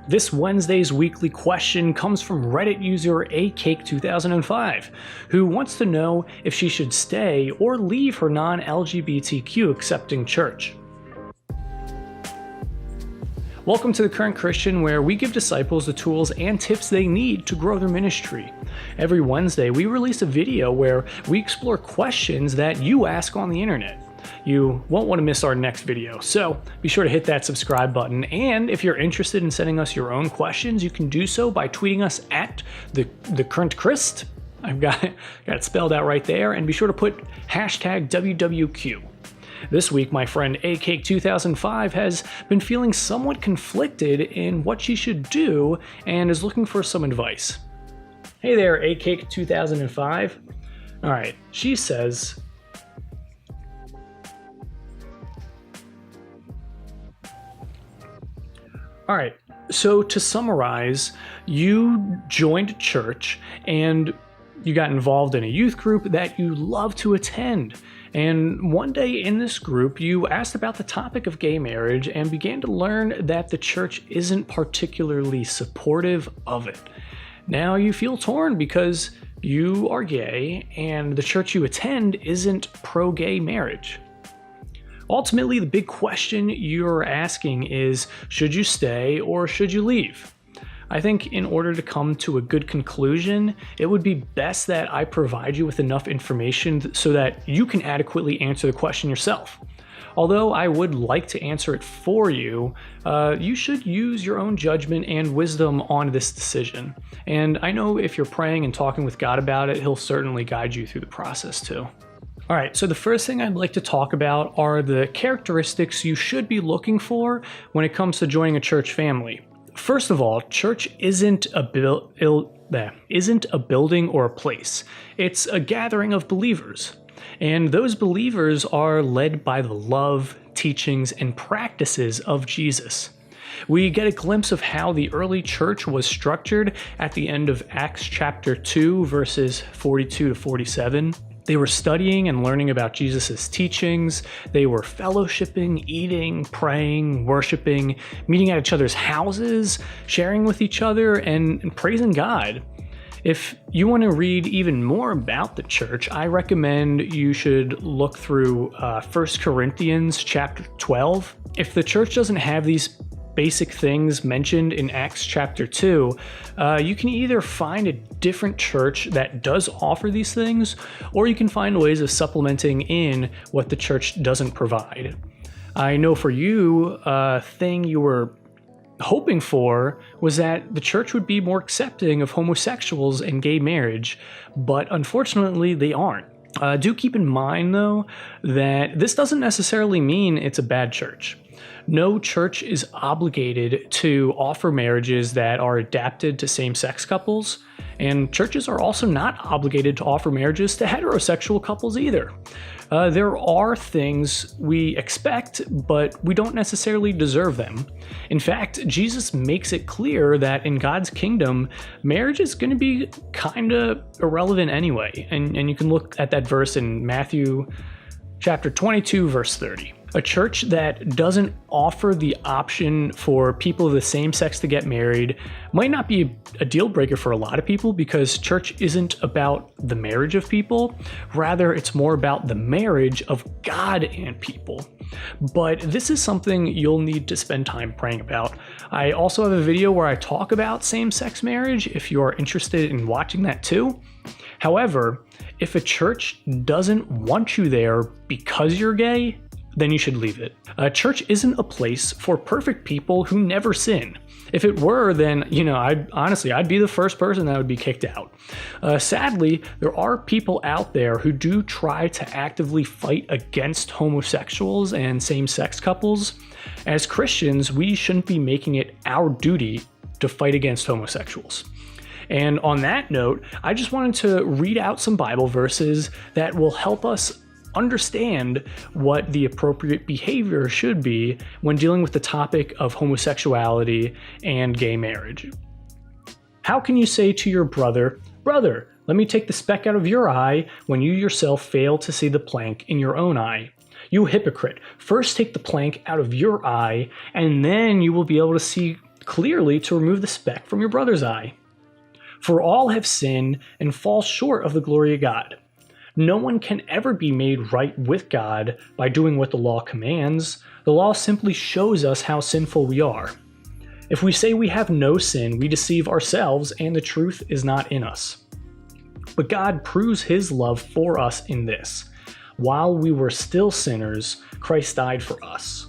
This Wednesday's weekly question comes from Reddit user acake2005, who wants to know if she should stay or leave her non-LGBTQ accepting church. Welcome to The Current Christian, where we give disciples the tools and tips they need to grow their ministry. Every Wednesday, we release a video where we explore questions that you ask on the internet. You won't want to miss our next video, so be sure to hit that subscribe button, and if you're interested in sending us your own questions, you can do so by tweeting us at the current Christ. I've got it spelled out right there, and be sure to put hashtag WWQ. This week, my friend acake2005 has been feeling somewhat conflicted in what she should do and is looking for some advice. Hey there, acake2005. Alright, she says, alright, so to summarize, you joined a church and you got involved in a youth group that you love to attend. And one day in this group, you asked about the topic of gay marriage and began to learn that the church isn't particularly supportive of it. Now you feel torn because you are gay and the church you attend isn't pro-gay marriage. Ultimately, the big question you're asking is, should you stay or should you leave? I think in order to come to a good conclusion, it would be best that I provide you with enough information so that you can adequately answer the question yourself. Although I would like to answer it for you, you should use your own judgment and wisdom on this decision. And I know if you're praying and talking with God about it, He'll certainly guide you through the process too. Alright, so the first thing I'd like to talk about are the characteristics you should be looking for when it comes to joining a church family. First of all, church isn't a building or a place. It's a gathering of believers. And those believers are led by the love, teachings, and practices of Jesus. We get a glimpse of how the early church was structured at the end of Acts chapter 2, verses 42 to 47. They were studying and learning about Jesus' teachings. They were fellowshipping, eating, praying, worshiping, meeting at each other's houses, sharing with each other, and praising God. If you want to read even more about the church, I recommend you should look through 1 Corinthians chapter 12. If the church doesn't have these basic things mentioned in Acts chapter 2, you can either find a different church that does offer these things, or you can find ways of supplementing in what the church doesn't provide. I know for you, a thing you were hoping for was that the church would be more accepting of homosexuals and gay marriage, but unfortunately they aren't. Do keep in mind, though, that this doesn't necessarily mean it's a bad church. No church is obligated to offer marriages that are adapted to same-sex couples, and churches are also not obligated to offer marriages to heterosexual couples either. There are things we expect, but we don't necessarily deserve them. In fact, Jesus makes it clear that in God's kingdom, marriage is going to be kind of irrelevant anyway, and you can look at that verse in Matthew chapter 22, verse 30. A church that doesn't offer the option for people of the same sex to get married might not be a deal breaker for a lot of people, because church isn't about the marriage of people. Rather, it's more about the marriage of God and people. But this is something you'll need to spend time praying about. I also have a video where I talk about same-sex marriage if you are interested in watching that too. However, if a church doesn't want you there because you're gay, then you should leave it. A church isn't a place for perfect people who never sin. If it were, then, I'd be the first person that would be kicked out. Sadly, there are people out there who do try to actively fight against homosexuals and same-sex couples. As Christians, we shouldn't be making it our duty to fight against homosexuals. And on that note, I just wanted to read out some Bible verses that will help us understand what the appropriate behavior should be when dealing with the topic of homosexuality and gay marriage. How can you say to your brother, "Brother, let me take the speck out of your eye," when you yourself fail to see the plank in your own eye? You hypocrite, first take the plank out of your eye, and then you will be able to see clearly to remove the speck from your brother's eye. For all have sinned and fall short of the glory of God. No one can ever be made right with God by doing what the law commands. The law simply shows us how sinful we are. If we say we have no sin, we deceive ourselves and the truth is not in us. But God proves his love for us in this: while we were still sinners, Christ died for us.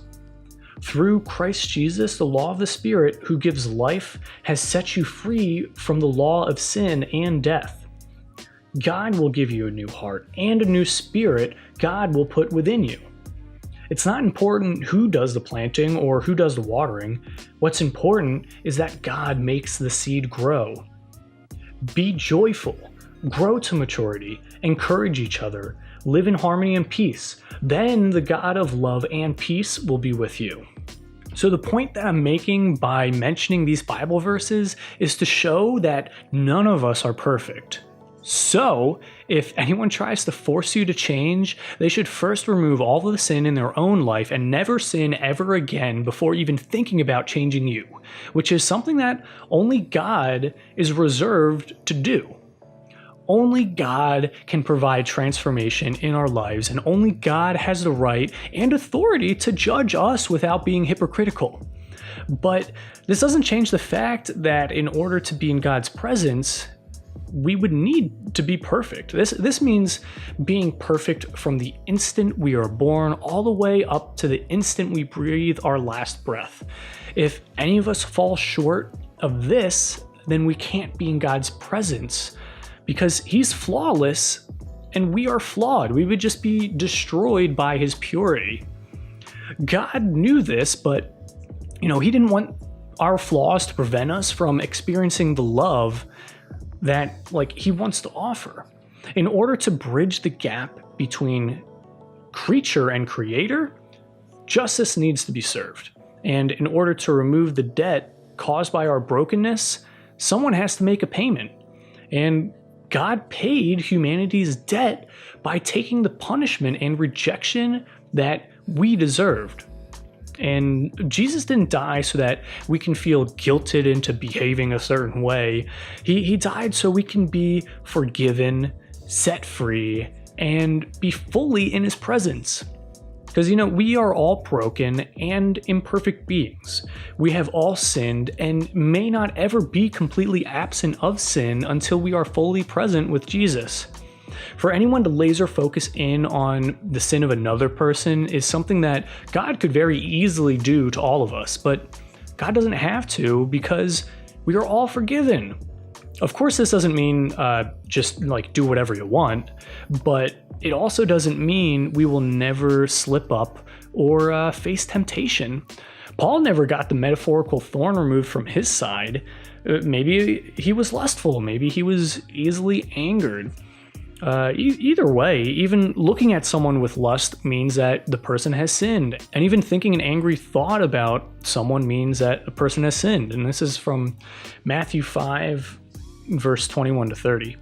Through Christ Jesus, the law of the Spirit, who gives life, has set you free from the law of sin and death. God will give you a new heart and a new spirit God will put within you. It's not important who does the planting or who does the watering. What's important is that God makes the seed grow. Be joyful, grow to maturity, encourage each other, live in harmony and peace. Then the God of love and peace will be with you. So the point that I'm making by mentioning these Bible verses is to show that none of us are perfect. So, if anyone tries to force you to change, they should first remove all of the sin in their own life and never sin ever again before even thinking about changing you, which is something that only God is reserved to do. Only God can provide transformation in our lives, and only God has the right and authority to judge us without being hypocritical. But this doesn't change the fact that in order to be in God's presence, we would need to be perfect. This means being perfect from the instant we are born all the way up to the instant we breathe our last breath. If any of us fall short of this, then we can't be in God's presence because he's flawless and we are flawed. We would just be destroyed by his purity. God knew this, but he didn't want our flaws to prevent us from experiencing the love that he wants to offer. In order to bridge the gap between creature and creator, justice needs to be served. And in order to remove the debt caused by our brokenness, someone has to make a payment. And God paid humanity's debt by taking the punishment and rejection that we deserved. And Jesus didn't die so that we can feel guilted into behaving a certain way. He died so we can be forgiven, set free, and be fully in his presence. Because, we are all broken and imperfect beings. We have all sinned and may not ever be completely absent of sin until we are fully present with Jesus. For anyone to laser focus in on the sin of another person is something that God could very easily do to all of us, but God doesn't have to because we are all forgiven. Of course, this doesn't mean just do whatever you want, but it also doesn't mean we will never slip up or face temptation. Paul never got the metaphorical thorn removed from his side. Maybe he was lustful, maybe he was easily angered. Either way, even looking at someone with lust means that the person has sinned. And even thinking an angry thought about someone means that a person has sinned. And this is from Matthew 5, verse 21 to 30.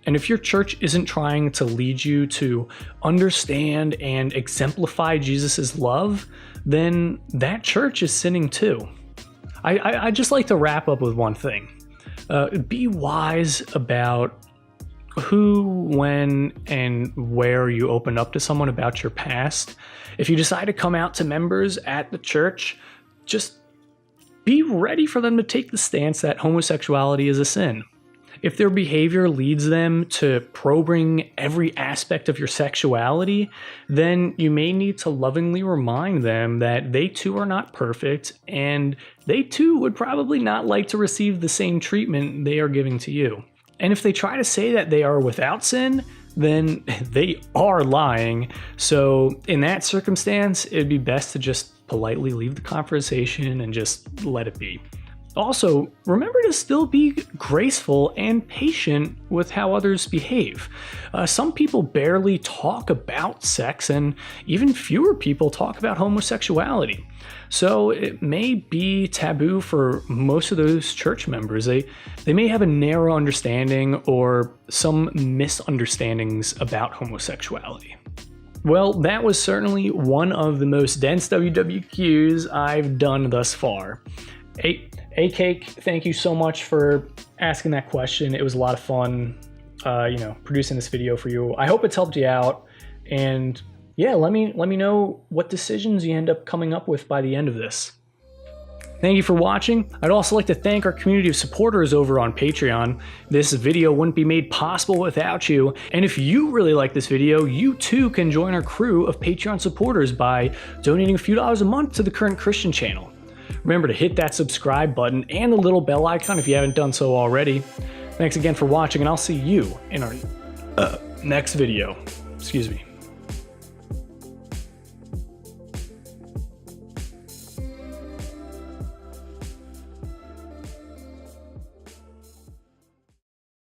And if your church isn't trying to lead you to understand and exemplify Jesus' love, then that church is sinning too. I just like to wrap up with one thing. Be wise about who, when, and where you open up to someone about your past. If you decide to come out to members at the church, just be ready for them to take the stance that homosexuality is a sin. If their behavior leads them to probing every aspect of your sexuality, then you may need to lovingly remind them that they too are not perfect, and they too would probably not like to receive the same treatment they are giving to you. And if they try to say that they are without sin, then they are lying. So in that circumstance, it'd be best to just politely leave the conversation and just let it be. Also, remember to still be graceful and patient with how others behave. Some people barely talk about sex, and even fewer people talk about homosexuality. So it may be taboo for most of those church members. They may have a narrow understanding or some misunderstandings about homosexuality. Well, that was certainly one of the most dense WWQs I've done thus far. Hey Cake, thank you so much for asking that question. It was a lot of fun, producing this video for you. I hope it's helped you out, and yeah, let me know what decisions you end up coming up with by the end of this. Thank you for watching. I'd also like to thank our community of supporters over on Patreon. This video wouldn't be made possible without you. And if you really like this video, you too can join our crew of Patreon supporters by donating a few dollars a month to the Current Christian channel. Remember to hit that subscribe button and the little bell icon if you haven't done so already. Thanks again for watching, and I'll see you in our next video. Excuse me.